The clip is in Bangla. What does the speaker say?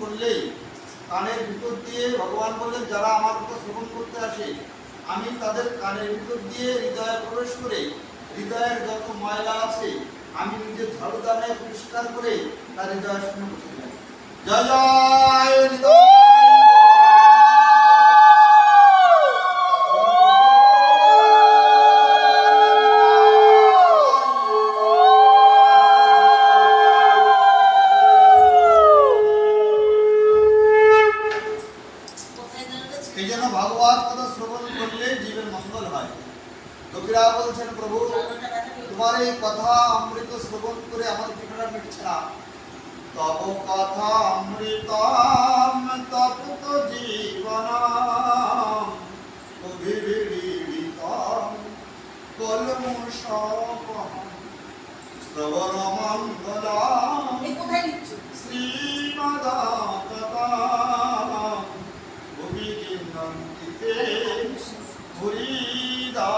করলেই কানের ভিতর দিয়ে ভগবান বললেন যারা আমার কথা শ্রবণ করতে আসে আমি তাদের কানের ভিতর দিয়ে হৃদয়ে প্রবেশ করে হৃদয়ের যত ময়লা আছে আমি নিজের ঝাড়ুদানে পরিষ্কার করে তার হৃদয় শূন্য করতে যাই। জয় জয় হৃদয়। এই জন্য ভাগবত কথা শ্রবণ করলে জীবের মঙ্গল হয়। কবিরা বলছেন প্রভু তোমার এই কথা অমৃত শ্রবণ করে আমার পেটটা মিটছে না। তব কথা অমৃতম তপ্ত জীবনম অভিবিদিতম কলমুষপহম শ্রবণ মঙ্গলম শ্রীমদাততাম অভিজিনন্তিতে হরিদা